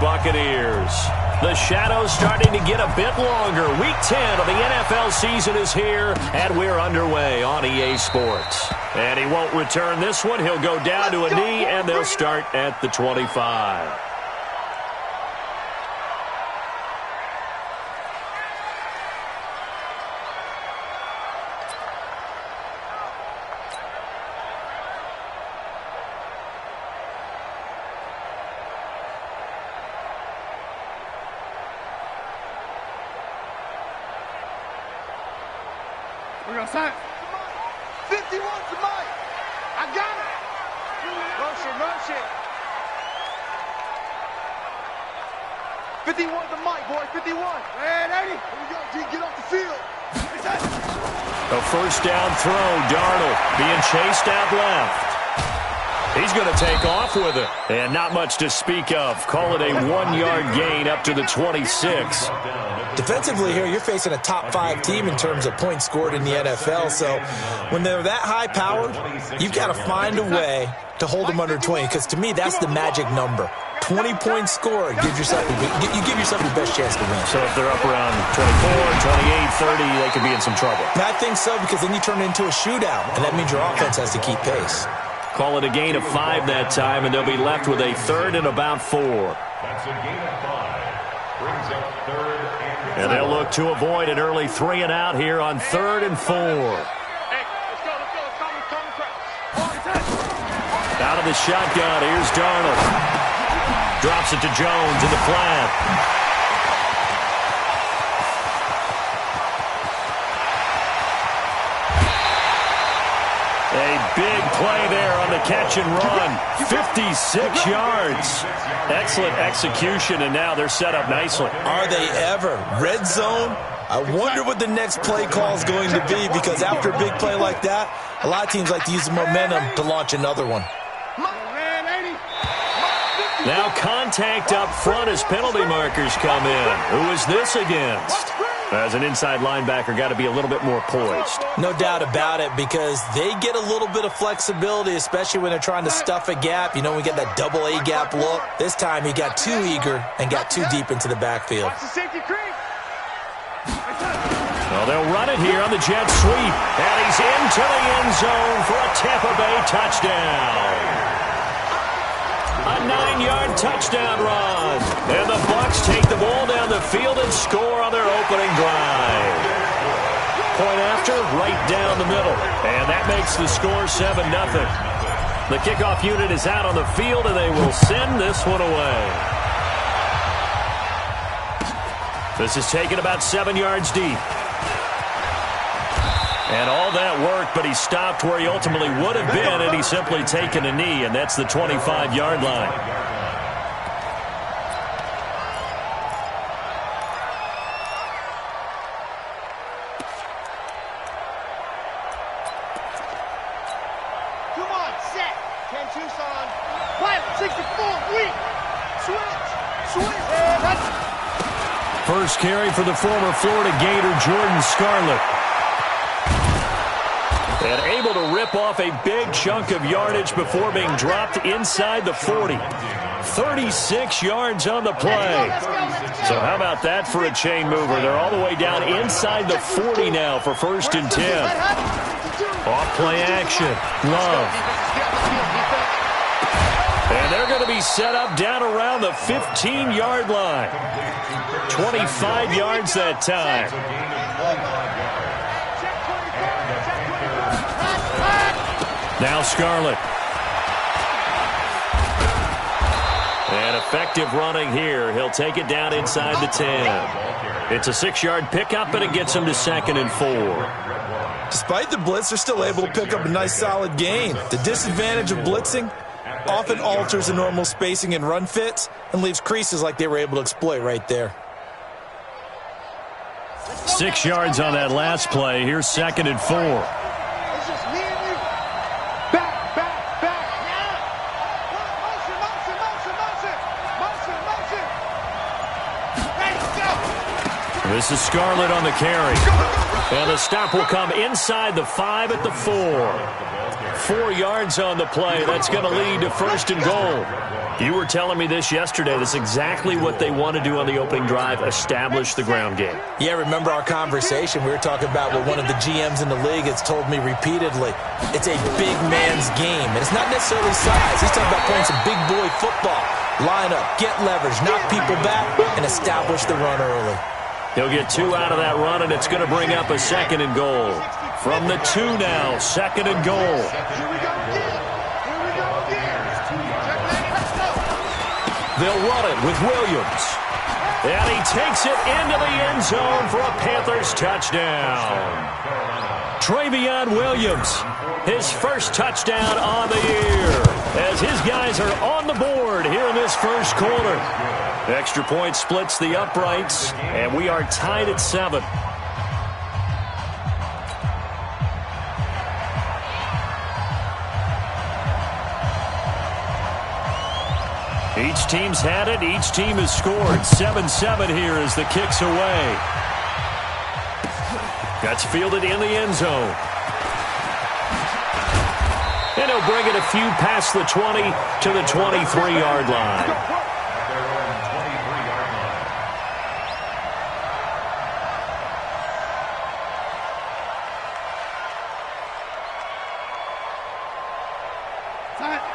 Buccaneers. The shadow's starting to get a bit longer. Week 10 of the NFL season is here, and we're underway on EA Sports. And he won't return this one. He'll go down to a knee, and they'll start at the 25. We're going to sign. 51 to Mike. I got it. Motion. 51 to Mike, boy. 51. Man, 80. Here we go, G. Get off the field. A first down throw. Darnold being chased out left. He's going to take off with it. And not much to speak of. Call it a 1-yard gain up to the 26. Defensively here, you're facing a top-5 team in terms of points scored in the NFL. So when they're that high-powered, you've got to find a way to hold them under 20. Because to me, that's the magic number. 20 points scored, you give yourself your best chance to win. So if they're up around 24, 28, 30, they could be in some trouble. And I think so, because then you turn it into a shootout, and that means your offense has to keep pace. Call it a gain of 5 that time, and they'll be left with a third and about 4. That's a gain of 5. Brings up third and 4. And they'll look to avoid an early 3 and out here on 3rd and 4. Out of the shotgun, here's Darnold. Drops it to Jones in the flat. A big play there on the catch and run. 56 yards. Excellent execution, and now they're set up nicely. Are they ever? Red zone? I wonder what the next play call is going to be, because after a big play like that, a lot of teams like to use the momentum to launch another one. Now contact up front as penalty markers come in. Who is this against? As an inside linebacker, got to be a little bit more poised. No doubt about it, because they get a little bit of flexibility, especially when they're trying to stuff a gap. You know, we get that double A gap look. This time he got too eager and got too deep into the backfield. Well, they'll run it here on the jet sweep. And he's into the end zone for a Tampa Bay touchdown. A 9-yard touchdown run. And the Bucs take the ball down the field and score on their opening drive. Point after, right down the middle. And that makes the score 7-0. The kickoff unit is out on the field, and they will send this one away. This is taken about 7 yards deep. And all that worked, but he stopped where he ultimately would have been, and he's simply taken a knee, and that's the 25-yard line. Come on, set. 10 Tucson. Pilot, 64, weak. Switch. First carry for the former Florida Gator, Jordan Scarlett. And able to rip off a big chunk of yardage before being dropped inside the 40. 36 yards on the play. So how about that for a chain mover? They're all the way down inside the 40 now for 1st and 10. Off play action. Love. And they're going to be set up down around the 15-yard line. 25 yards that time. Now Scarlett. And effective running here. He'll take it down inside the 10. It's a 6-yard pickup, and it gets him to 2nd and 4. Despite the blitz, they're still able to pick up a nice solid gain. The disadvantage of blitzing often alters the normal spacing and run fits and leaves creases like they were able to exploit right there. 6 yards on that last play. Here's 2nd and 4. This is Scarlett on the carry. And the stop will come inside the 5 at the 4. 4 yards on the play. That's going to lead to 1st and goal. You were telling me this yesterday. That's exactly what they want to do on the opening drive, establish the ground game. Yeah, remember our conversation? We were talking about what one of the GMs in the league has told me repeatedly. It's a big man's game, and it's not necessarily size. He's talking about playing some big boy football. Line up, get leverage, knock people back, and establish the run early. He'll get 2 out of that run, and it's going to bring up a 2nd and goal. From the 2 now, 2nd and goal. They'll run it with Williams. And he takes it into the end zone for a Panthers touchdown. Travion Williams, his first touchdown on the year, as his guys are on the board here in this first quarter. Extra point splits the uprights, and we are tied at 7. Each team's had it. Each team has scored. 7-7 here as the kick's away. That's fielded in the end zone. And he'll bring it a few past the 20 to the 23-yard line.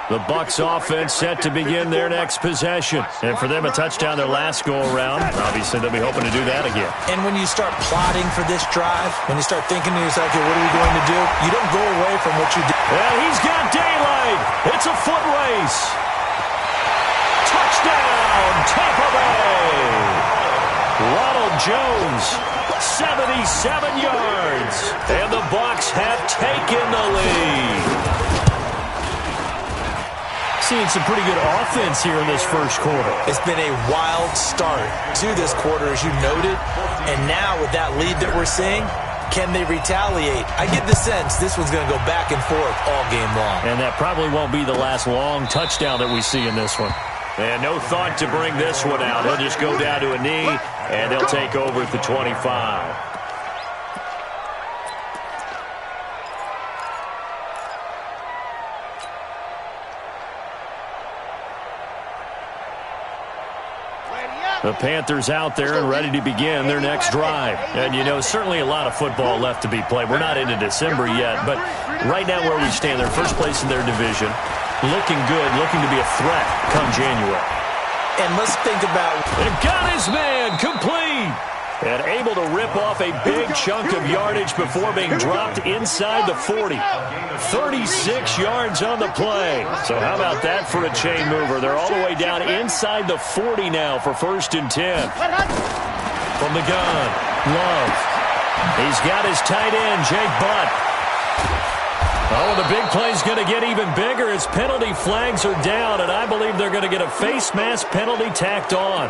The Bucs offense set to begin their next possession. And for them, a touchdown their last go-around. Obviously, they'll be hoping to do that again. And when you start plotting for this drive, when you start thinking to yourself, okay, what are we going to do? You don't go away from what you did. And he's got daylight. It's a foot race. Touchdown, Tampa Bay. Ronald Jones, 77 yards. And the Bucs have taken the lead. Seeing some pretty good offense here in this first quarter. It's been a wild start to this quarter, as you noted. And now with that lead that we're seeing, can they retaliate? I get the sense this one's going to go back and forth all game long. And that probably won't be the last long touchdown that we see in this one. And no thought to bring this one out. He'll just go down to a knee, and they'll take over at the 25. The Panthers out there and ready to begin their next drive. And, you know, certainly a lot of football left to be played. We're not into December yet, but right now where we stand, they're first place in their division, looking good, looking to be a threat come January. And let's think about... And got his man complete. And able to rip off a big chunk of yardage before being dropped inside the 40. 36 yards on the play. So how about that for a chain mover? They're all the way down inside the 40 now for 1st and 10. From the gun, Love. He's got his tight end, Jake Butt. Oh, the big play's going to get even bigger as penalty flags are down, and I believe they're going to get a face mask penalty tacked on.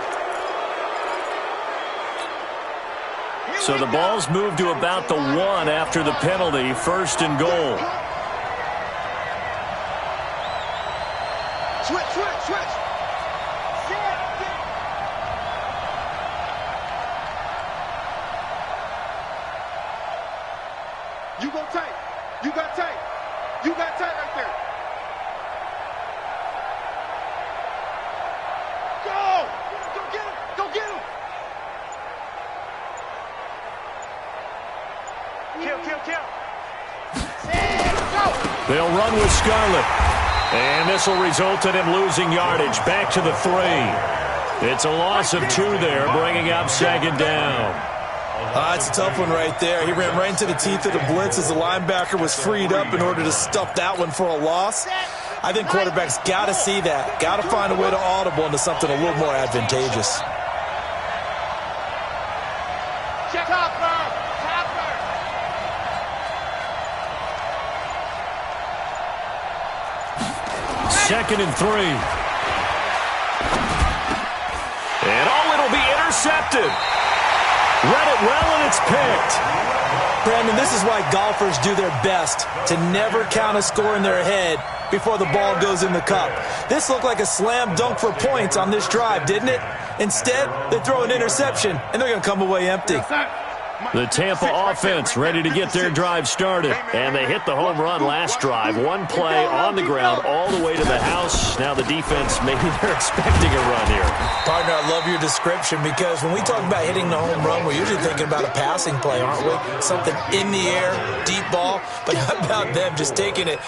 So the ball's moved to about the 1 after the penalty, 1st and goal. Switch. You go tight. You got tight. You got tight right there. Go! Go get him! Go get him! Kill. They'll run with Scarlett. And this will result in him losing yardage. Back to the 3. It's a loss of 2 there, bringing up 2nd down. It's a tough one right there. He ran right into the teeth of the blitz as the linebacker was freed up in order to stuff that one for a loss. I think quarterbacks got to see that. Got to find a way to audible into something a little more advantageous. Second and 3. And it'll be intercepted. Read it well, and it's picked. Brandon, this is why golfers do their best to never count a score in their head before the ball goes in the cup. This looked like a slam dunk for points on this drive, didn't it? Instead, they throw an interception, and they're going to come away empty. The Tampa offense ready to get their drive started. And they hit the home run last drive. One play on the ground all the way to the house. Now the defense, maybe they're expecting a run here. Partner, I love your description because when we talk about hitting the home run, we're usually thinking about a passing play, aren't we? Something in the air, deep ball. But how about them just taking it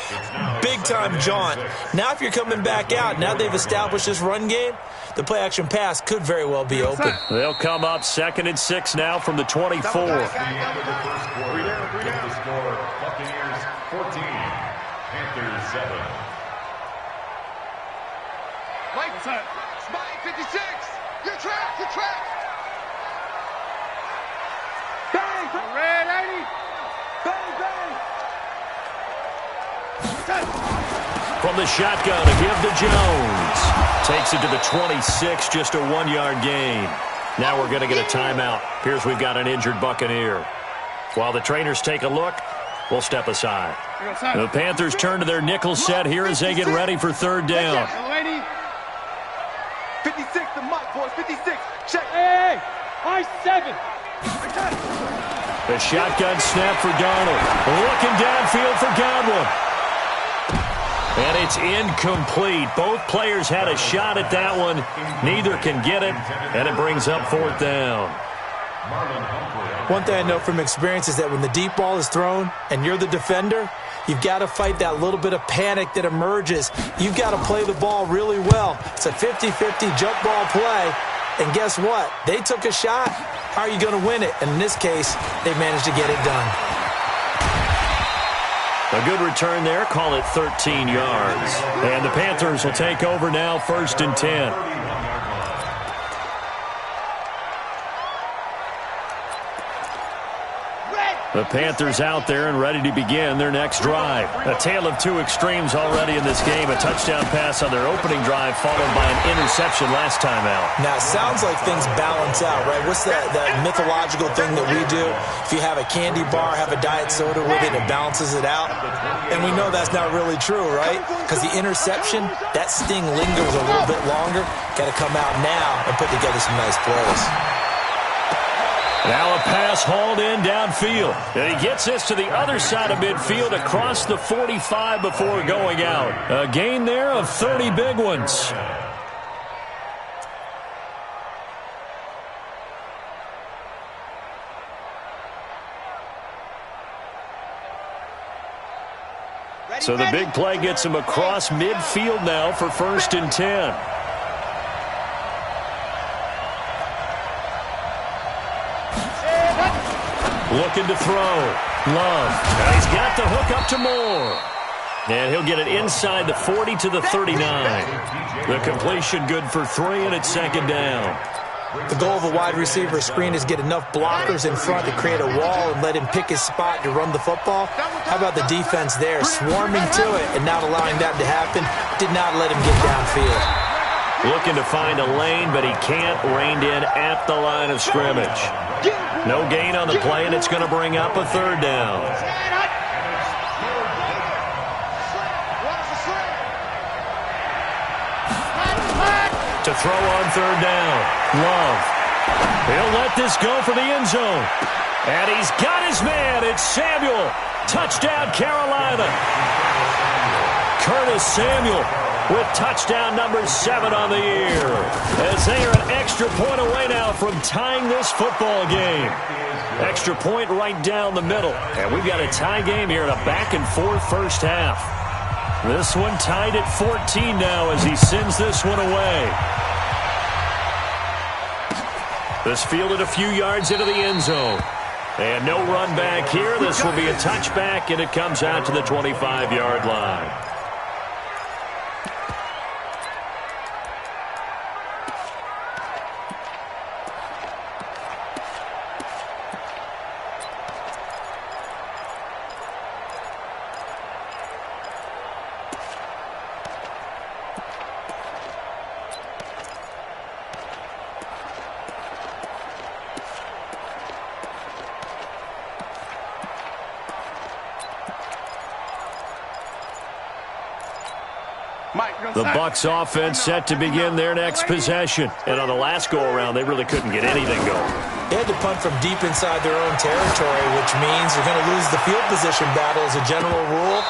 big-time jaunt? Now if you're coming back out, now they've established this run game, the play-action pass could very well be open. They'll come up 2nd and 6 now from the 24. The end of the first quarter, with the score, Buccaneers 14, Panthers 7. Mike, Smite 56. Your track. Bang! Red 80. Bang! From the shotgun, a give to Jones. Takes it to the 26, just a 1-yard gain. Now we're going to get a timeout. Here's we've got an injured Buccaneer. While the trainers take a look, we'll step aside. The Panthers turn to their nickel set here as they get ready for 3rd down. 56 to Mike, boys. 56. Check. Hey, I-7. The shotgun snap for Darnold. Looking downfield for Godwin. And it's incomplete. Both players had a shot at that one. Neither can get it, and it brings up 4th down. One thing I know from experience is that when the deep ball is thrown and you're the defender, you've got to fight that little bit of panic that emerges. You've got to play the ball really well. It's a 50-50 jump ball play. And guess what? They took a shot. How are you going to win it? And in this case, they managed to get it done. A good return there. Call it 13 yards. And the Panthers will take over now, 1st and 10. The Panthers out there and ready to begin their next drive. A tale of two extremes already in this game. A touchdown pass on their opening drive followed by an interception last time out. Now, it sounds like things balance out, right? What's that mythological thing that we do? If you have a candy bar, have a diet soda with it, it balances it out. And we know that's not really true, right? Because the interception, that sting lingers a little bit longer. Got to come out now and put together some nice plays. Now a pass hauled in downfield. And he gets this to the other side of midfield across the 45 before going out. A gain there of 30 big ones. So the big play gets him across midfield now for 1st and 10. Looking to throw. Love. And he's got the hook up to Moore. And he'll get it inside the 40 to the 39. The completion good for 3, and it's 2nd down. The goal of a wide receiver screen is get enough blockers in front to create a wall and let him pick his spot to run the football. How about the defense there, swarming to it and not allowing that to happen? Did not let him get downfield. Looking to find a lane, but he can't. Reined in at the line of scrimmage. No gain on the play, and it's going to bring up a 3rd down. To throw on 3rd down. Love. He'll let this go for the end zone. And he's got his man. It's Samuel. Touchdown, Carolina. Curtis Samuel with touchdown number 7 on the year. As they are an extra point away now from tying this football game. Extra point right down the middle. And we've got a tie game here in a back-and-forth first half. This one tied at 14 now as he sends this one away. This fielded a few yards into the end zone. And no run back here. This will be a touchback, and it comes out to the 25-yard line. The Bucs offense set to begin their next possession. And on the last go-around, they really couldn't get anything going. They had to punt from deep inside their own territory, which means you're going to lose the field position battle as a general rule.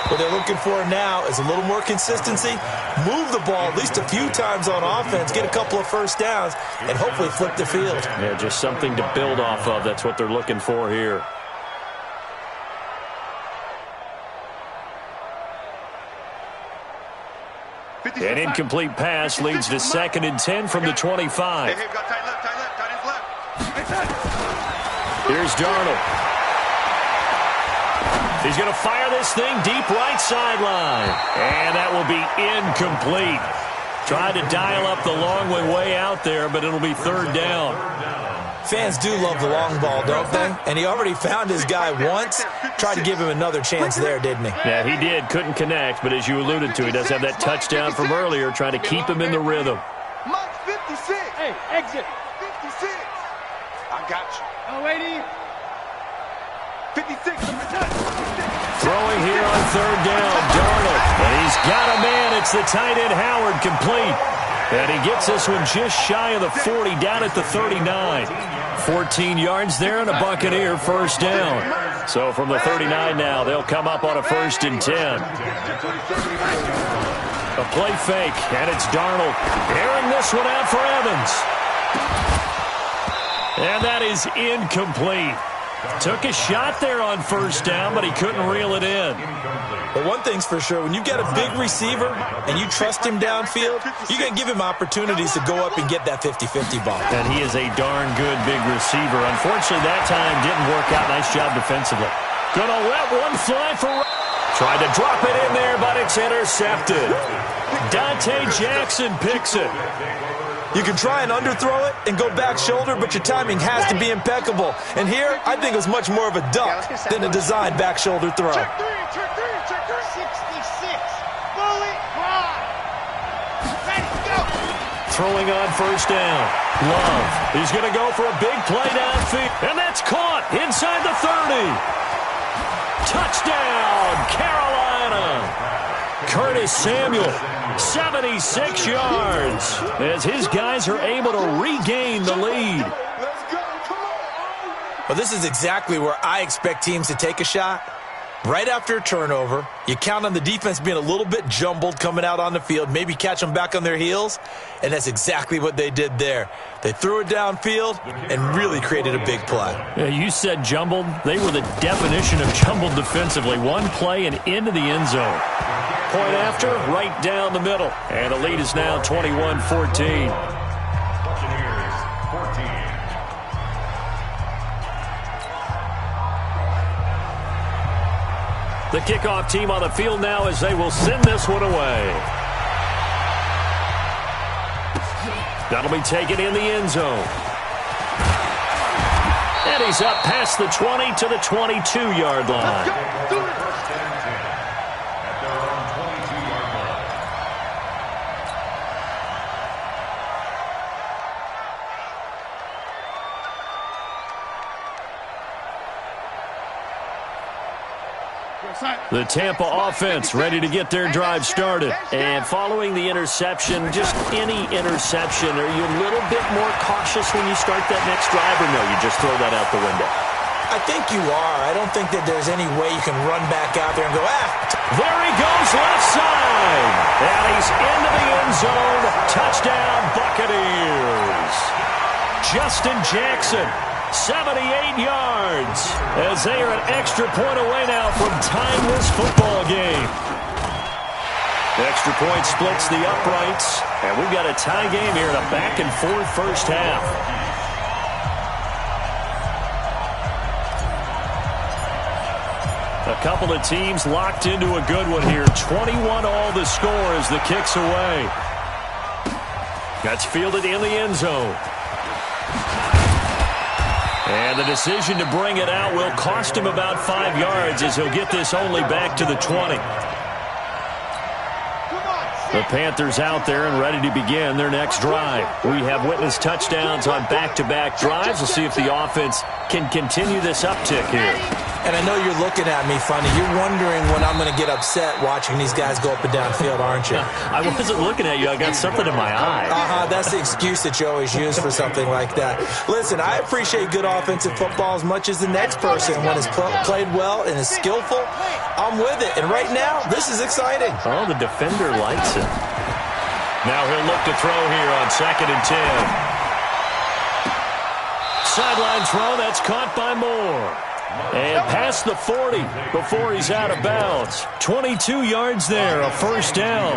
What they're looking for now is a little more consistency, move the ball at least a few times on offense, get a couple of first downs, and hopefully flip the field. Yeah, just something to build off of. That's what they're looking for here. An incomplete pass leads to 2nd and 10 from the 25. Here's Darnold. He's going to fire this thing deep right sideline. And that will be incomplete. Tried to dial up the long way out there, but it'll be 3rd down. Fans do love the long ball, don't they? And he already found his guy once. Tried to give him another chance there, didn't he? Yeah, he did. Couldn't connect, but as you alluded to, he does have that touchdown from earlier, trying to keep him in the rhythm. Mike 56. Hey, exit. 56. I got you. Oh, 80. 56. Throwing here on 3rd down, Darnold. And he's got a man. It's the tight end, Howard, complete. And he gets this one just shy of the 40, down at the 39. 14 yards there and a Buccaneer 1st down. So from the 39 now, they'll come up on a 1st and 10. A play fake, and it's Darnold airing this one out for Evans. And that is incomplete. Took a shot there on 1st down, but he couldn't reel it in. But one thing's for sure, when you've got a big receiver and you trust him downfield, you're going to give him opportunities to go up and get that 50-50 ball. And he is a darn good big receiver. Unfortunately, that time didn't work out. Nice job defensively. Gonna let one fly for... Tried to drop it in there, but it's intercepted. Dante Jackson picks it. You can try and underthrow it and go back shoulder, but your timing has to be impeccable. And here, I think it was much more of a duck than a designed back shoulder throw. Check 3. 66. Bullet drive. Let's go. Throwing on 1st down. Love. He's going to go for a big play downfield. And that's caught inside the 30. Touchdown, Carolina. Curtis Samuel, 76 yards, as his guys are able to regain the lead. Let's go. Come on. Well, this is exactly where I expect teams to take a shot. Right after a turnover, you count on the defense being a little bit jumbled coming out on the field, maybe catch them back on their heels, and that's exactly what they did there. They threw it downfield and really created a big play. Yeah, you said jumbled. They were the definition of jumbled defensively. One play and into the end zone. Point after, right down the middle. And the lead is now 21-14. Buccaneers, 14. The kickoff team on the field now as they will send this one away. That'll be taken in the end zone. And he's up past the 20 to the 22-yard line. Let's go. Do it. At their own 22-yard line. The Tampa offense ready to get their drive started. And following the interception, just any interception, are you a little bit more cautious when you start that next drive, or no, you just throw that out the window? I think you are. I don't think that there's any way you can run back out there and go, There he goes left side. And he's into the end zone. Touchdown, Buccaneers. Justin Jackson, 78 yards, as they are an extra point away now from tying this football game. The extra point splits the uprights, and we've got a tie game here in a back-and-forth first half. A couple of teams locked into a good one here. 21 all the score as the kick's away. That's fielded in the end zone. And the decision to bring it out will cost him about 5 yards as he'll get this only back to the 20. The Panthers out there and ready to begin their next drive. We have witnessed touchdowns on back-to-back drives. We'll see if the offense can continue this uptick here. And I know you're looking at me funny. You're wondering when I'm going to get upset watching these guys go up and down field, aren't you? I wasn't looking at you. I got something in my eye. That's the excuse that you always use for something like that. Listen, I appreciate good offensive football as much as the next person. When it's played well and is skillful, I'm with it. And right now, this is exciting. Oh, the defender likes it. Now he'll look to throw here on 2nd and 10. Sideline throw, that's caught by Moore. And past the 40 before he's out of bounds. 22 yards there, a first down.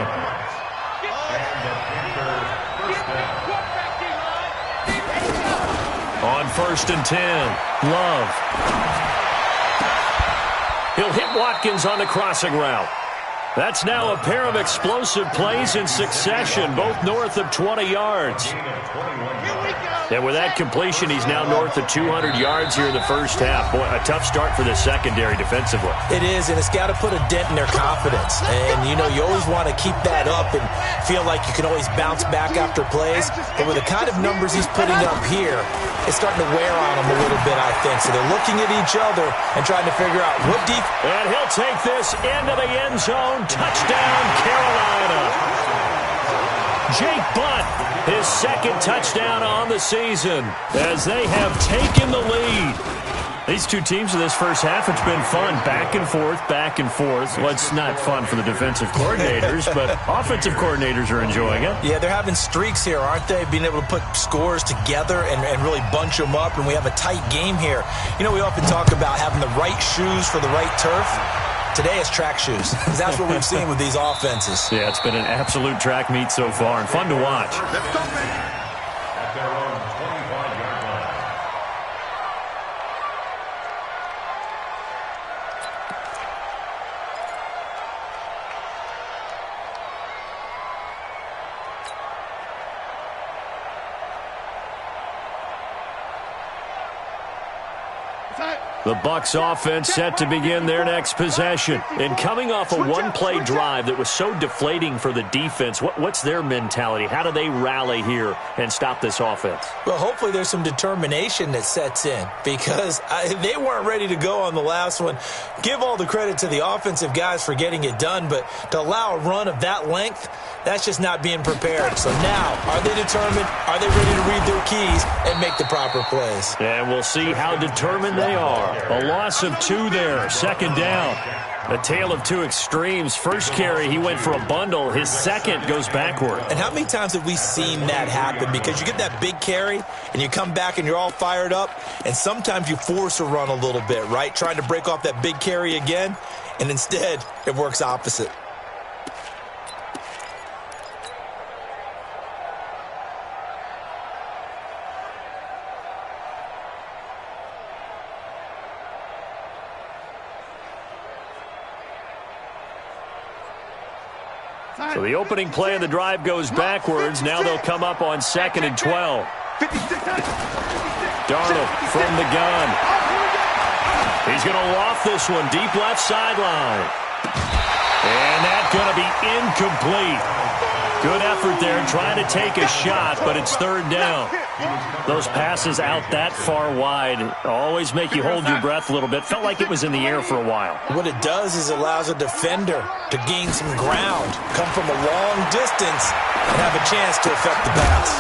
On 1st and 10, Love. He'll hit Watkins on the crossing route. That's now a pair of explosive plays in succession, both north of 20 yards. And with that completion, he's now north of 200 yards here in the first half. Boy, a tough start for the secondary defensively. It is, and it's got to put a dent in their confidence. And, you know, you always want to keep that up and feel like you can always bounce back after plays. But with the kind of numbers he's putting up here, it's starting to wear on them a little bit, I think. So they're looking at each other and trying to figure out what defense. And he'll take this into the end zone. Touchdown, Carolina. Jake Butt, his second touchdown on the season as they have taken the lead. These two teams in this first half, it's been fun. Back and forth, back and forth. Well, it's not fun for the defensive coordinators, but offensive coordinators are enjoying it. Yeah, they're having streaks here, aren't they? Being able to put scores together and really bunch them up, and we have a tight game here. You know, we often talk about having the right shoes for the right turf. Today is track shoes. That's what we've seen with these offenses. Yeah, it's been an absolute track meet so far and fun to watch. At their own 25-yard line. The Bucs offense set to begin their next possession. And coming off a one-play drive that was so deflating for the defense, what's their mentality? How do they rally here and stop this offense? Well, hopefully there's some determination that sets in because they weren't ready to go on the last one. Give all the credit to the offensive guys for getting it done, but to allow a run of that length, that's just not being prepared. So now, are they determined? Are they ready to read their keys and make the proper plays? And we'll see how determined they are. A loss of 2 there, 2nd down. A tale of two extremes. First carry, he went for a bundle. His second goes backward. And how many times have we seen that happen? Because you get that big carry, and you come back and you're all fired up, and sometimes you force a run a little bit, right? Trying to break off that big carry again, and instead it works opposite. So the opening play of the drive goes backwards. Now they'll come up on 2nd and 12. Darnold from the gun. He's going to loft this one deep left sideline. And that's going to be incomplete. Good effort there trying to take a shot, but it's 3rd down. Those passes out that far wide always make you hold your breath a little bit. Felt like it was in the air for a while. What it does is it allows a defender to gain some ground, come from a long distance, and have a chance to affect the pass.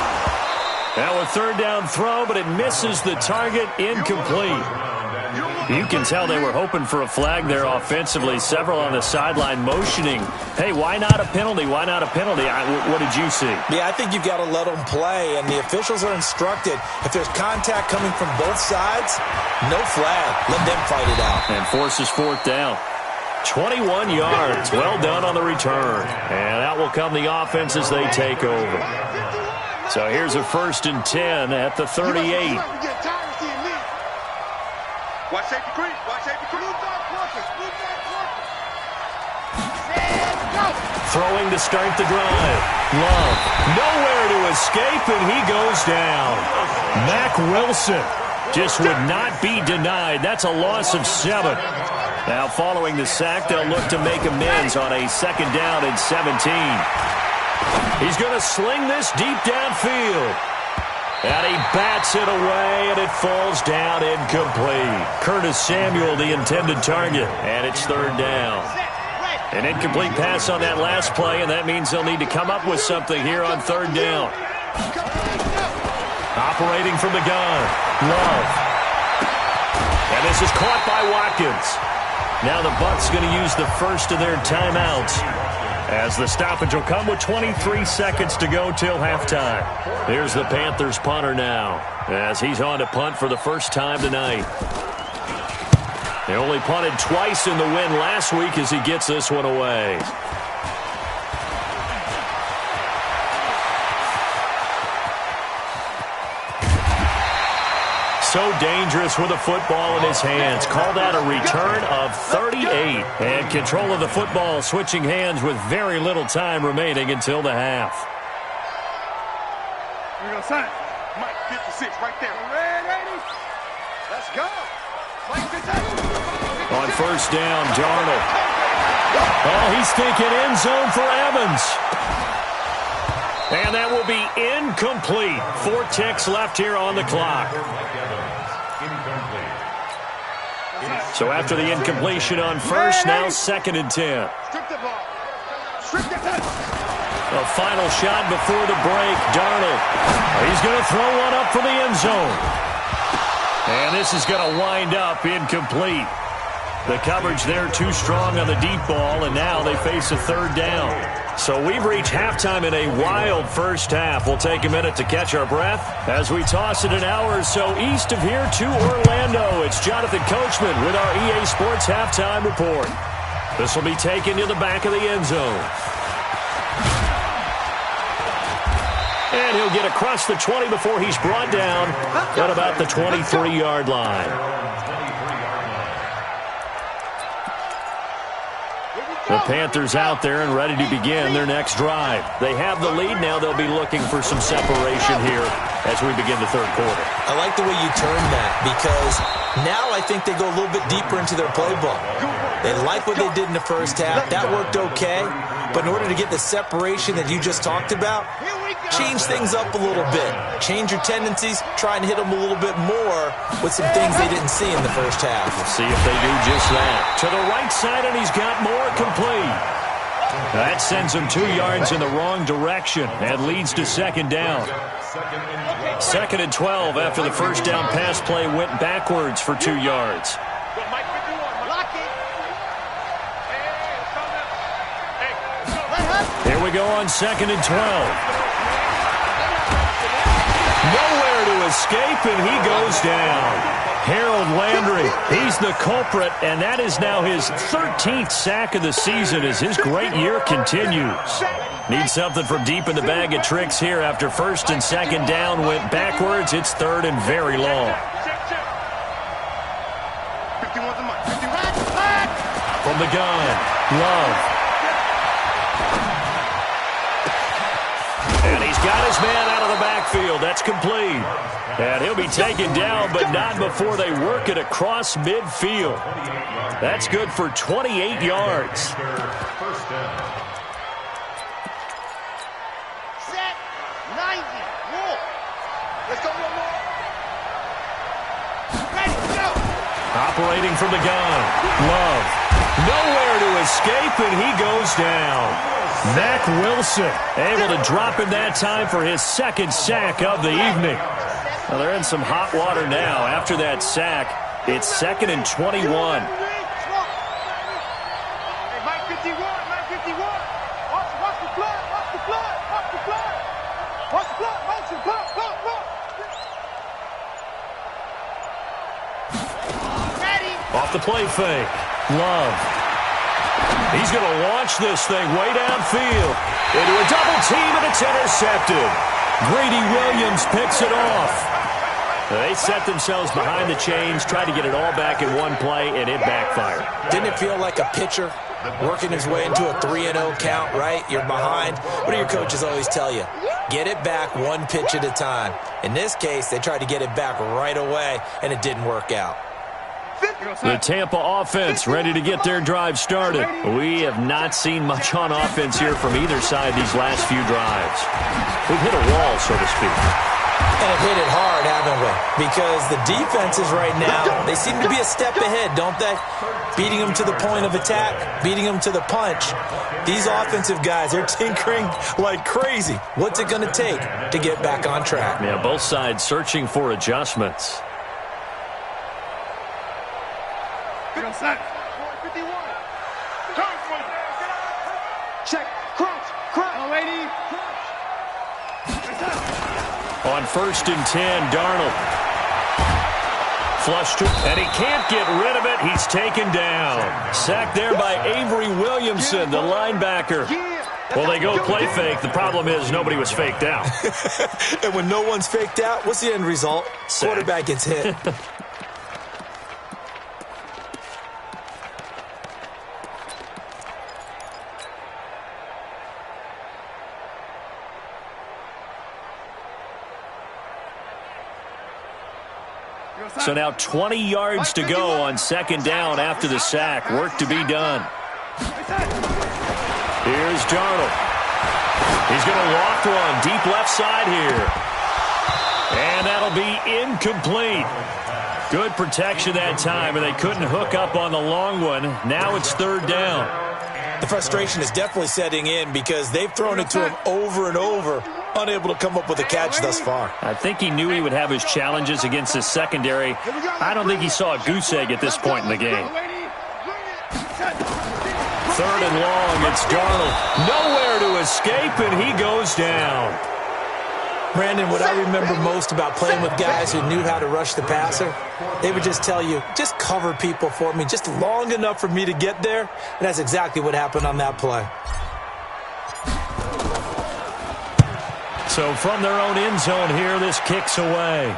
Now a 3rd down throw, but it misses the target, incomplete. You can tell they were hoping for a flag there offensively. Several on the sideline motioning, hey, why not a penalty? Why not a penalty? What did you see? Yeah, I think you've got to let them play, and the officials are instructed. If there's contact coming from both sides, no flag. Let them fight it out. And forces 4th down. 21 yards. Well done on the return. And out will come the offense as they take over. So here's a 1st and 10 at the 38. Watch safety creep. Watch safety creep. Throwing to start the drive. Love. Nowhere to escape, and he goes down. Mack Wilson just would not be denied. That's a loss of 7. Now following the sack, they'll look to make amends on a 2nd down and 17. He's going to sling this deep downfield. And he bats it away, and it falls down incomplete. Curtis Samuel, the intended target, and it's third down. An incomplete pass on that last play, and that means they'll need to come up with something here on third down. Operating from the gun, Love. And this is caught by Watkins. Now the Bucs going to use the first of their timeouts, as the stoppage will come with 23 seconds to go till halftime. Here's the Panthers punter now, as he's on to punt for the first time tonight. They only punted twice in the win last week as he gets this one away. So dangerous with a football in his hands. Call that a return of 38. And control of the football switching hands with very little time remaining until the half. We're going to sign. Mike 56 right there. Ready? Let's go. Mike 56. On first down, Darnold. Oh, he's thinking end zone for Evans. And that will be incomplete. 4 ticks left here on the clock. So after the incompletion on first, now 2nd and 10. A final shot before the break. Darnold. He's going to throw one up for the end zone. And this is going to wind up incomplete. The coverage there too strong on the deep ball, and now they face a third down. So we've reached halftime in a wild first half. We'll take a minute to catch our breath as we toss it an hour or so east of here to Orlando. It's Jonathan Coachman with our EA Sports Halftime Report. This will be taken to the back of the end zone. And he'll get across the 20 before he's brought down at about the 23-yard line. The Panthers out there and ready to begin their next drive. They have the lead. Now they'll be looking for some separation here as we begin the third quarter. I like the way you turned that, because now I think they go a little bit deeper into their playbook. They like what they did in the first half. That worked okay. But in order to get the separation that you just talked about, change things up a little bit. Change your tendencies. Try and hit them a little bit more with some things they didn't see in the first half. We'll see if they do just that. To the right side, and he's got more complete. That sends him 2 yards in the wrong direction and leads to 2nd down. 2nd and 12 after the first down pass play went backwards for 2 yards. Here we go on 2nd and 12. Nowhere to escape, and he goes down. Harold Landry, he's the culprit, and that is now his 13th sack of the season as his great year continues. Needs something from deep in the bag of tricks here after 1st and 2nd down went backwards. It's 3rd and very long. From the gun, Love. And he's got his man out of the backfield. That's complete. And he'll be taken down, but not before they work it across midfield. That's good for 28 yards. Set. 90. Walk. Let's go one more. Ready, go. Operating from the gun. Love. Nowhere to escape, and he goes down. Mack Wilson able to drop in that time for his 2nd sack of the evening. Well, they're in some hot water now. After that sack, it's 2nd and 21. Hey, Mike 51, Mike 51. Watch the blood, watch the blood, watch the blood. Watch the blood, watch the blood, blood. Ready. Off the play fake. Love. He's going to launch this thing way downfield into a double team, and it's intercepted. Grady Williams picks it off. They set themselves behind the chains, tried to get it all back in one play, and it backfired. Didn't it feel like a pitcher working his way into a 3-0 count, right? You're behind. What do your coaches always tell you? Get it back one pitch at a time. In this case, they tried to get it back right away, and it didn't work out. The Tampa offense ready to get their drive started. We have not seen much on offense here from either side these last few drives. We've hit a wall, so to speak. And have hit it hard, haven't we? Because the defenses right now, they seem to be a step ahead, don't they? Beating them to the point of attack, beating them to the punch. These offensive guys, they're tinkering like crazy. What's it going to take to get back on track? Yeah, both sides searching for adjustments. Check. Crunch. Crunch. Lady. On 1st and 10, Darnold. Flushed, and he can't get rid of it. He's taken down. Sacked there by Avery Williamson, the linebacker. Well, they go play fake. The problem is nobody was faked out. And when no one's faked out, what's the end result? Sack. Quarterback gets hit. So now 20 yards to go on 2nd down after the sack. Work to be done. Here's Darnold. He's going to loft one deep left side here. And that'll be incomplete. Good protection that time, and they couldn't hook up on the long one. Now it's 3rd down. The frustration is definitely setting in because they've thrown it to him over and over, unable to come up with a catch thus far. I think he knew he would have his challenges against his secondary. I don't think he saw a goose egg at this point in the game. 3rd and long, it's Darnold. Nowhere to escape, and he goes down. Brandon, what I remember most about playing with guys who knew how to rush the passer, they would just tell you, just cover people for me, just long enough for me to get there. And that's exactly what happened on that play. So from their own end zone here, this kicks away.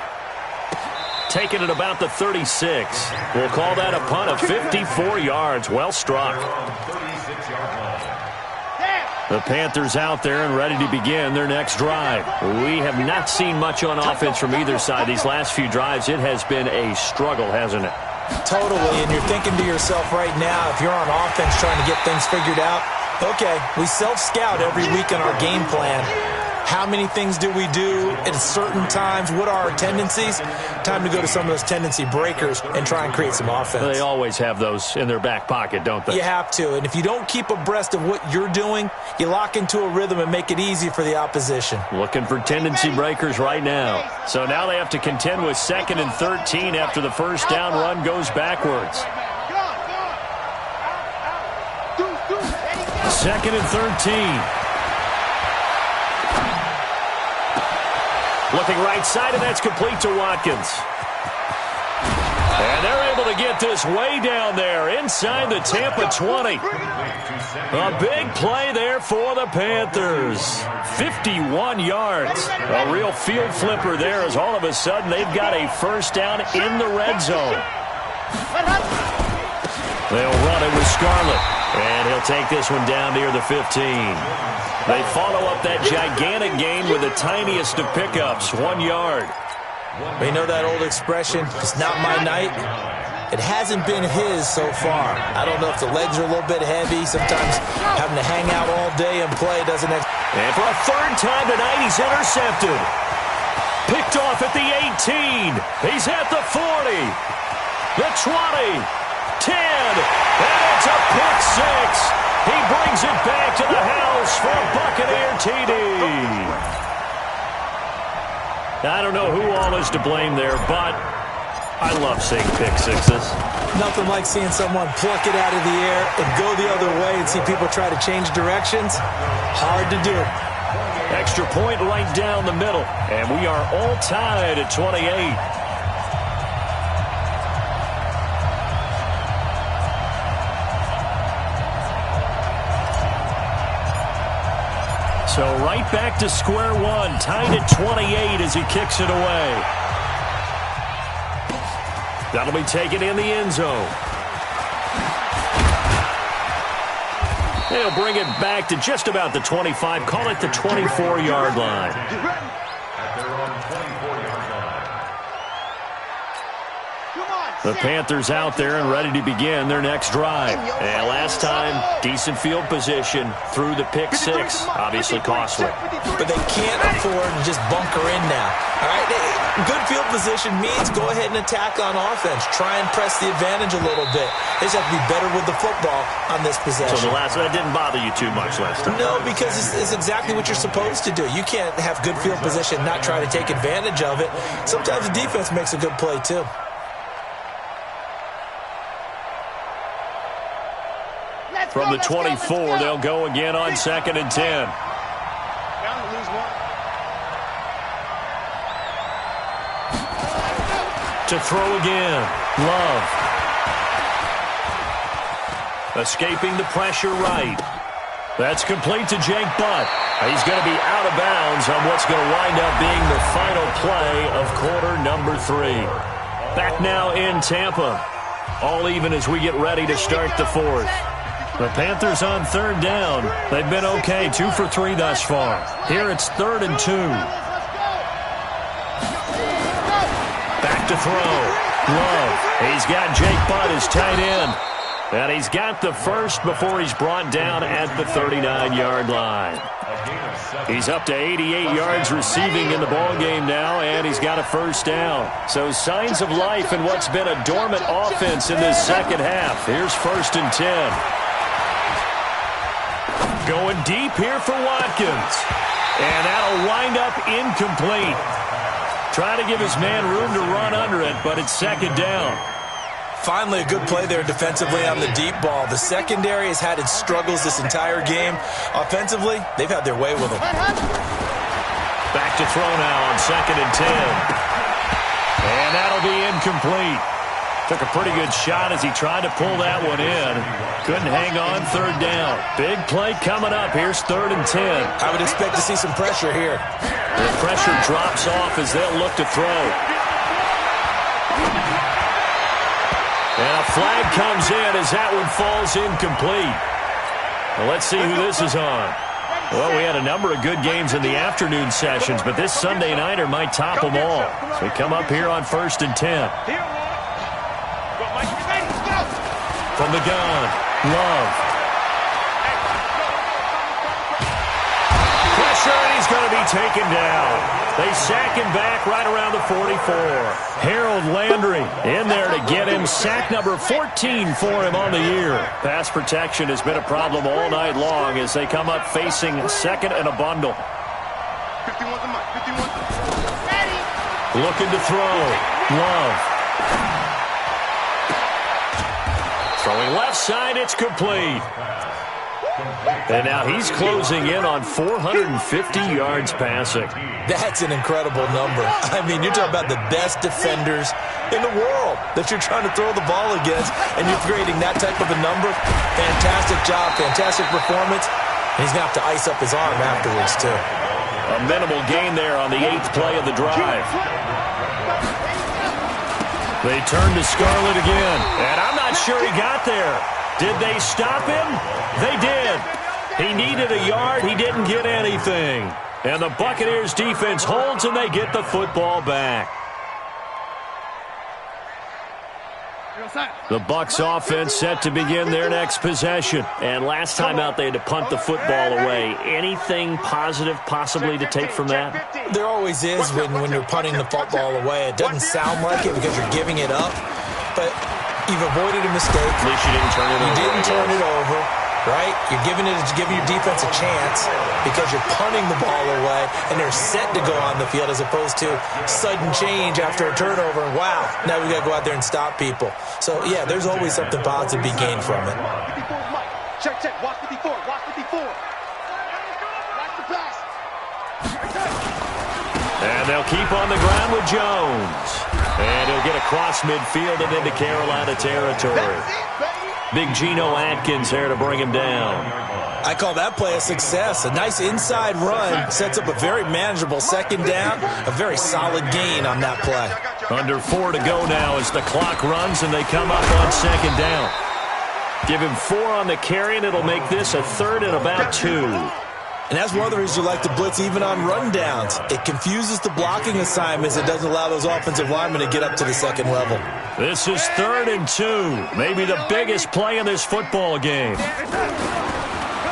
Taking it about the 36. We'll call that a punt of 54 yards. Well struck. The Panthers out there and ready to begin their next drive. We have not seen much on offense from either side these last few drives. It has been a struggle, hasn't it? Totally, and you're thinking to yourself right now, if you're on offense trying to get things figured out, okay, we self-scout every week in our game plan. How many things do we do at certain times? What are our tendencies? Time to go to some of those tendency breakers and try and create some offense. They always have those in their back pocket, don't they? You have to. And if you don't keep abreast of what you're doing, you lock into a rhythm and make it easy for the opposition. Looking for tendency breakers right now. So now they have to contend with 2nd and 13 after the 1st down run goes backwards. 2nd and 13. Looking right side, and that's complete to Watkins. And they're able to get this way down there inside the Tampa 20. A big play there for the Panthers. 51 yards. A real field flipper there as all of a sudden they've got a 1st down in the red zone. They'll run it with Scarlett. And he'll take this one down near the 15. They follow up that gigantic gain with the tiniest of pickups, 1 yard. You know that old expression, it's not my night? It hasn't been his so far. I don't know if the legs are a little bit heavy. Sometimes having to hang out all day and play doesn't... And for a 3rd time tonight, he's intercepted. Picked off at the 18. He's at the 40. The 20. 10. And it's a pick 6. He brings it back to the house for a Buccaneer TD. I don't know who all is to blame there, but I love seeing pick sixes. Nothing like seeing someone pluck it out of the air and go the other way and see people try to change directions. Hard to do. Extra point right down the middle, and we are all tied at 28. So right back to square one, tied at 28 as he kicks it away. That'll be taken in the end zone. They'll bring it back to just about the 25, call it the 24-yard line. Come on, The Panthers out there and ready to begin their next drive. And last time, decent field position through the pick six. Obviously costly. But they can't afford to just bunker in now. All right, good field position means go ahead and attack on offense. Try and press the advantage a little bit. They just have to be better with the football on this possession. So that didn't bother you too much last time? No, because it's exactly what you're supposed to do. You can't have good field position and not try to take advantage of it. Sometimes the defense makes a good play too. From the 24, they'll go again on 2nd and 10. Bound to lose one. To throw again. Love. Escaping the pressure right. That's complete to Jake Butt. He's going to be out of bounds on what's going to wind up being the final play of quarter number 3. Back now in Tampa. All even as we get ready to start the 4th. The Panthers on 3rd down. They've been okay, 2 for 3 thus far. Here it's 3rd and 2. Back to throw. Love. He's got Jake Butt as tight end. And he's got the first before he's brought down at the 39-yard line. He's up to 88 yards receiving in the ballgame now, and he's got a first down. So signs of life in what's been a dormant offense in this second half. Here's 1st and 10. Going deep here for Watkins. And that'll wind up incomplete. Trying to give his man room to run under it, but it's 2nd down. Finally, a good play there defensively on the deep ball. The secondary has had its struggles this entire game. Offensively, they've had their way with them. Back to throw now on 2nd and 10. And that'll be incomplete. Took a pretty good shot as he tried to pull that one in. Couldn't hang on 3rd down. Big play coming up. Here's 3rd and 10. I would expect to see some pressure here. The pressure drops off as they'll look to throw. And a flag comes in as that one falls incomplete. Well, let's see who this is on. Well, we had a number of good games in the afternoon sessions, but this Sunday nighter might top them all. So we come up here on 1st and 10. From the gun, Love. Pressure, and he's going to be taken down. They sack him back right around the 44. Harold Landry in there to get him. Sack number 14 for him on the year. Pass protection has been a problem all night long as they come up facing 2nd and a bundle. 51 to Mike. 51 to Looking to throw. Love. Throwing left side, it's complete. And now he's closing in on 450 yards passing. That's an incredible number. I mean, you're talking about the best defenders in the world that you're trying to throw the ball against, and you're creating that type of a number. Fantastic job, fantastic performance. And he's going to have to ice up his arm afterwards, too. A minimal gain there on the 8th play of the drive. They turn to Scarlett again, and I'm not sure he got there. Did they stop him? They did. He needed a yard. He didn't get anything. And the Buccaneers defense holds, and they get the football back. The Bucs offense set to begin their next possession. And last time out, they had to punt the football away. Anything positive possibly to take from that? There always is when you're punting the football away. It doesn't sound like it because you're giving it up, but you've avoided a mistake. At least you didn't turn it over. You didn't turn it over, right? You're giving your defense a chance because you're punting the ball away, and they're set to go on the field as opposed to sudden change after a turnover. And wow, now we got to go out there and stop people. So, yeah, there's always something positive to be gained from it. 54 is Mike. Check. Watch 54. Watch 54. Watch the pass. And they'll keep on the ground with Jones. And he'll get across midfield and into Carolina territory. Big Geno Atkins there to bring him down. I call that play a success. A nice inside run sets up a very manageable 2nd down. A very solid gain on that play. Under 4 to go now as the clock runs and they come up on 2nd down. Give him 4 on the carry and it'll make this a 3rd and about 2. And that's one of the reasons you like to blitz even on rundowns. It confuses the blocking assignments. It doesn't allow those offensive linemen to get up to the second level. This is 3rd and 2. Maybe the biggest play in this football game.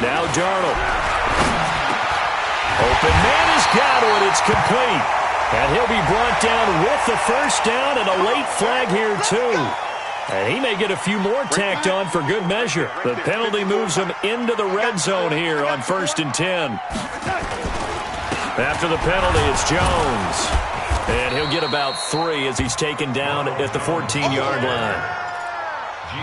Now Darnold. Open man has got it. It's complete. And he'll be brought down with the first down and a late flag here too. And he may get a few more tacked on for good measure. The penalty moves him into the red zone here on 1st and 10. After the penalty, it's Jones. And he'll get about 3 as he's taken down at the 14-yard line.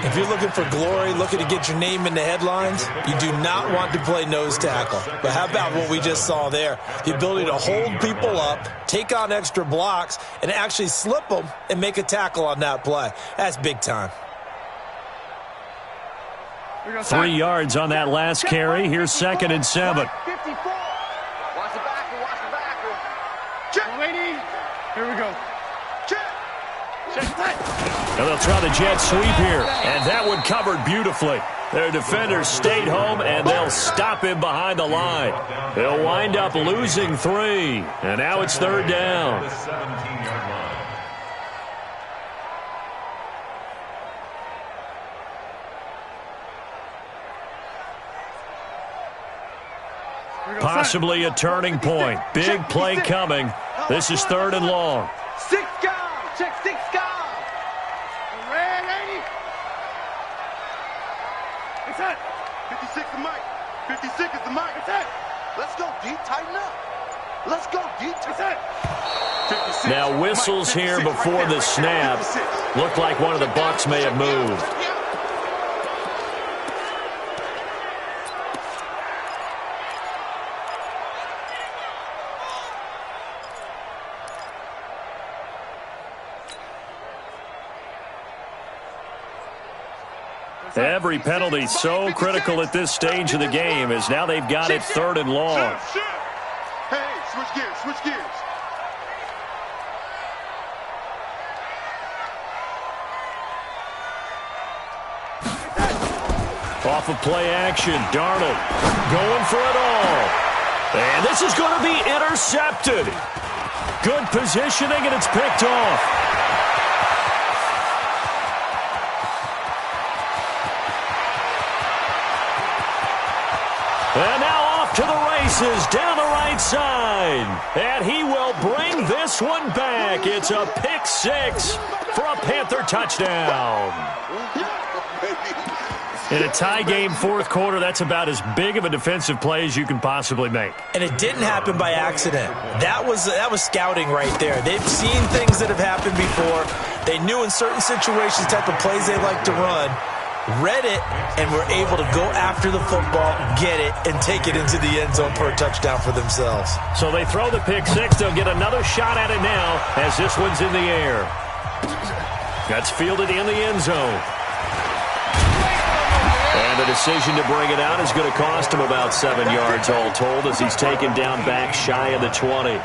If you're looking for glory, looking to get your name in the headlines, you do not want to play nose tackle. But how about what we just saw there? The ability to hold people up, take on extra blocks, and actually slip them and make a tackle on that play. That's big time. 3 yards on that last carry. Here's 2nd and 7. 54. Watch the backer, watch the backer. Check, lady. Here we go. Check. Check tight. Now they'll try the jet sweep here, and that one covered beautifully. Their defenders stayed home, and they'll stop him behind the line. They'll wind up losing 3, and now it's 3rd down. The 17-yard line. Possibly a turning point. Big play coming. This is 3rd and long. 6 guys. Check 6 guys. Red 80. It's it. 56 is Mike. 56 is the Mike. It's it. Let's go deep, tighten up. Let's go deep. It's it. 56. Now whistles here before the snap. Looked like one of the Bucs may have moved. Every penalty so critical at this stage of the game as now they've got it 3rd and long. Hey, switch gears, switch gears. Off of play action, Darnold going for it all. And this is going to be intercepted. Good positioning, and it's picked off. And now off to the races down the right side. And he will bring this one back. It's a pick 6 for a Panther touchdown. In a tie game 4th quarter, that's about as big of a defensive play as you can possibly make. And it didn't happen by accident. That was scouting right there. They've seen things that have happened before. They knew in certain situations the type of plays they like to run. Read it, and were able to go after the football, get it, and take it into the end zone for a touchdown for themselves. So they throw the pick 6. They'll get another shot at it now as this one's in the air. That's fielded in the end zone. And the decision to bring it out is going to cost him about 7 yards all told as he's taken down back shy of the 20.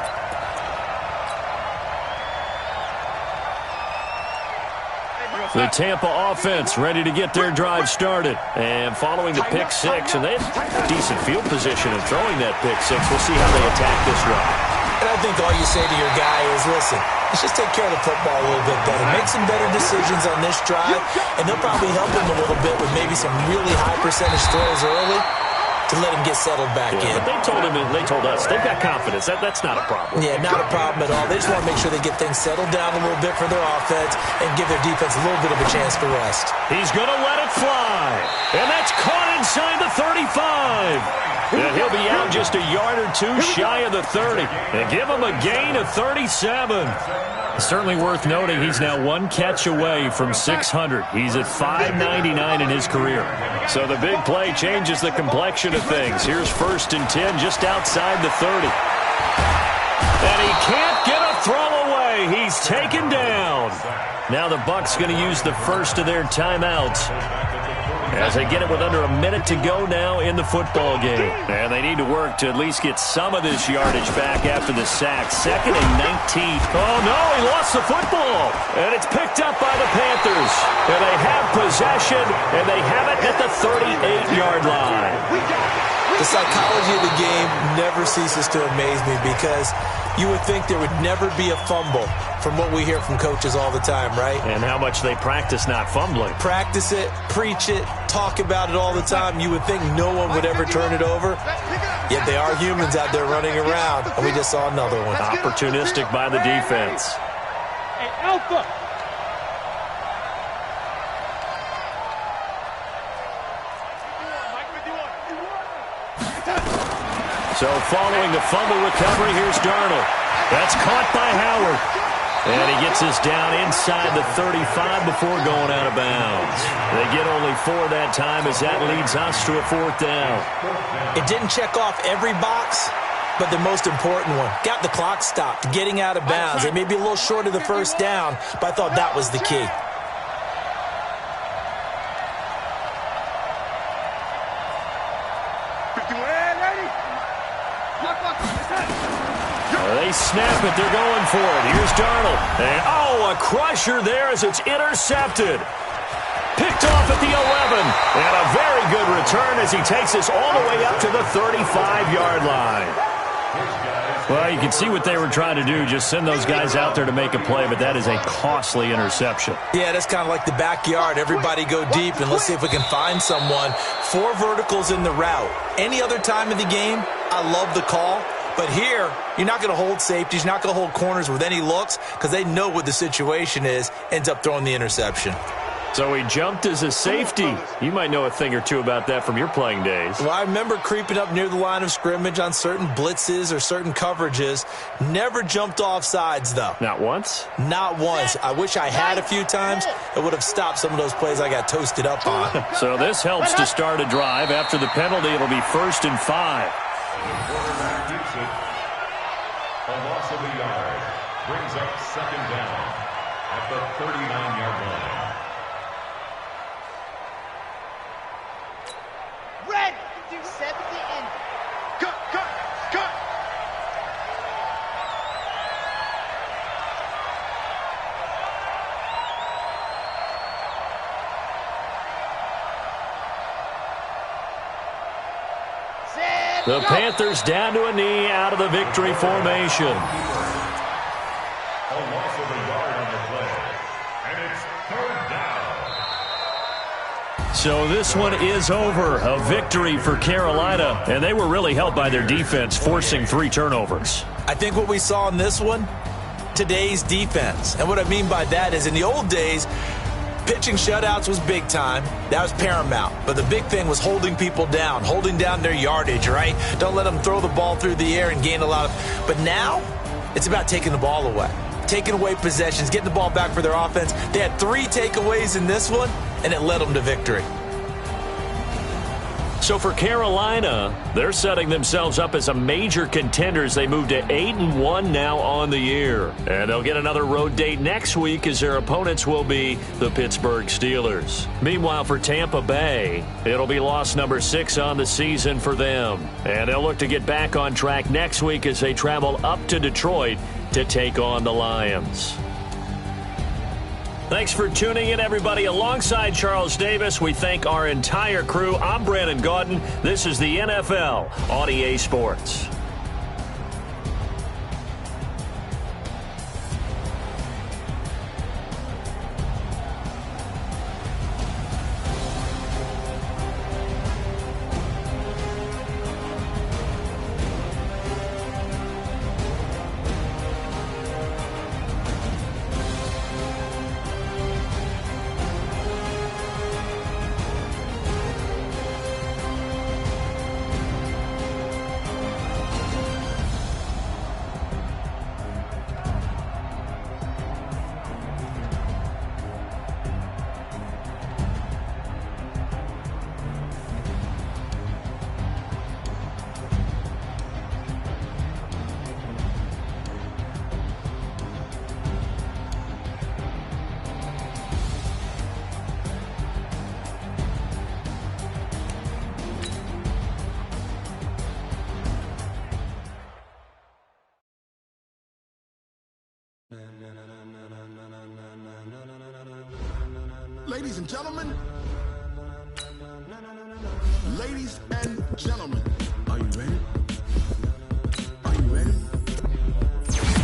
The Tampa offense ready to get their drive started. And following the pick 6, and they have decent field position in throwing that pick 6. We'll see how they attack this drive. And I think all you say to your guy is, listen, let's just take care of the football a little bit better. Make some better decisions on this drive, and they'll probably help him a little bit with maybe some really high percentage throws early to let him get settled back in. But they told him, and they told us, they've got confidence. That's not a problem. Yeah, not a problem at all. They just want to make sure they get things settled down a little bit for their offense and give their defense a little bit of a chance to rest. He's going to let it fly. And that's caught inside the 35. And he'll be out just a yard or 2 shy of the 30. And give him a gain of 37. Certainly worth noting he's now 1 catch away from 600. He's at 599 in his career. So the big play changes the complexion of things. Here's 1st and 10 just outside the 30. And he can't get a throw away. He's taken down. Now the Bucs going to use the first of their timeouts as they get it with under a minute to go now in the football game. And they need to work to at least get some of this yardage back after the sack. 2nd and 19. Oh, no, he lost the football. And it's picked up by the Panthers. And they have possession, and they have it at the 38-yard line. The psychology of the game never ceases to amaze me because you would think there would never be a fumble from what we hear from coaches all the time, right? And how much they practice not fumbling. Practice it, preach it, talk about it all the time. You would think no one would ever turn it over. Yet they are humans out there running around, and we just saw another one. Opportunistic by the defense. Hey, Alpha. So following the fumble recovery, here's Darnold. That's caught by Howard. And he gets us down inside the 35 before going out of bounds. They get only 4 that time as that leads us to a 4th down. It didn't check off every box, but the most important one. Got the clock stopped, getting out of bounds. They may be a little short of the first down, but I thought that was the key. They snap it. They're going for it. Here's Darnold. And, a crusher there as it's intercepted. Picked off at the 11. And a very good return as he takes us all the way up to the 35-yard line. Well, you can see what they were trying to do, just send those guys out there to make a play, but that is a costly interception. Yeah, that's kind of like the backyard. Everybody go deep, and let's see if we can find someone. 4 verticals in the route. Any other time of the game, I love the call. But here, you're not going to hold safeties, you're not going to hold corners with any looks because they know what the situation is, ends up throwing the interception. So he jumped as a safety. You might know a thing or two about that from your playing days. Well, I remember creeping up near the line of scrimmage on certain blitzes or certain coverages. Never jumped off sides, though. Not once? Not once. I wish I had a few times. It would have stopped some of those plays I got toasted up on. So this helps to start a drive. After the penalty, it'll be 1st and 5. Quarterback keeps it. A loss of a yard brings up 2nd down at the 39-yard line. Red, 70 in. Cut. The Panthers down to a knee out of the victory formation. A loss of a yard on the play. And it's 3rd down. So this one is over. A victory for Carolina. And they were really helped by their defense, forcing 3 turnovers. I think what we saw in this one, today's defense. And what I mean by that is in the old days, pitching shutouts was big time. That was paramount. But the big thing was holding people down, holding down their yardage, right? Don't let them throw the ball through the air and gain a lot of... But now, it's about taking the ball away. Taking away possessions, getting the ball back for their offense. They had 3 takeaways in this one, and it led them to victory. So for Carolina, they're setting themselves up as a major contender as they move to 8-1 now on the year. And they'll get another road date next week as their opponents will be the Pittsburgh Steelers. Meanwhile, for Tampa Bay, it'll be loss number 6 on the season for them. And they'll look to get back on track next week as they travel up to Detroit to take on the Lions. Thanks for tuning in, everybody. Alongside Charles Davis, we thank our entire crew. I'm Brandon Gaudin. This is the NFL on EA Sports. Ladies and gentlemen, ladies and gentlemen, Are you ready? Are you ready?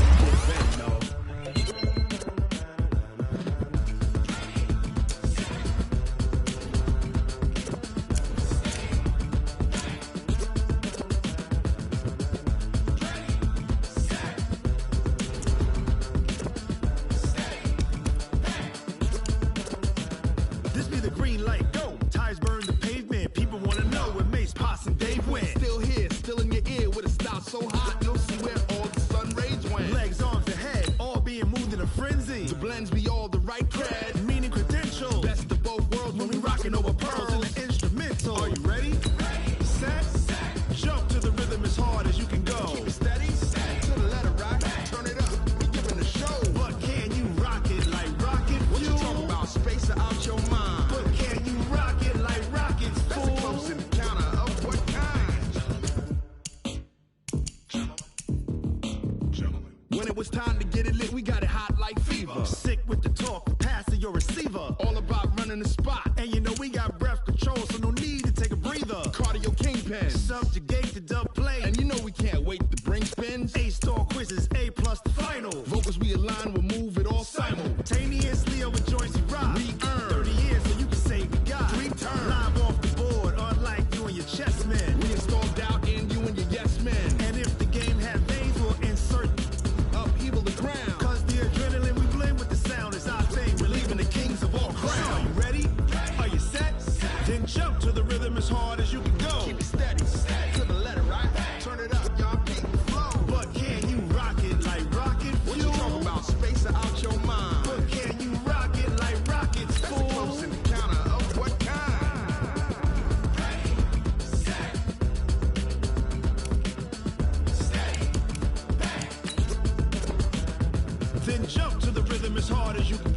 Get ready, y'all. This be the green light, go. Tires burn the pavement. People want to know where Mace, Pops, and Dave went. Still here, still in your ear with a style so hot, you'll see where all the sun rays went. Legs, arms, and head, all being moved in a frenzy. The blends be all the right cred. Meaning credentials. Best of both worlds when we rockin' over pearls. in the instrumental. Are you ready? Set. Jump to the rhythm as hard as you can go. Keep it steady, to the letter right. Turn it up, we giving the show. But can you rock it like rocket What you fuel? talking about? Space or out your mind? But can you rock it like rockets, That's a close fool? encounter of what kind? When it was time to get it lit, we got it hot like fever. Sick with the talk, passing your receiver. All about running the spot. And you know we got breath control, so no need to take a breather. Cardio kingpin. Subjugate the dub play. And you know we can't wait to bring spins. A-star quizzes, A+ the final. Vocals we align, we'll move it all Simultaneously over joints we rock. We earn 30 years, so you can say we got 3 turns. live off the board, unlike you and your chess men. We install doubt in you and your yes men. And if the game had veins, we'll insert. Upheaval the ground. Cause the adrenaline we blend with the sound is our thing. Relieving the kings of all crowns. Are you ready? Are you set? Then jump to the rhythm as hard as you can go. Keep it steady, to the letter right. Turn it up, y'all beat the flow. But can you rock it like rocket What fuel? you talking about? Space or out your mind? But can you rock it like rockets, That's a fool? close encounter of what kind? Then jump to the rhythm as hard as you can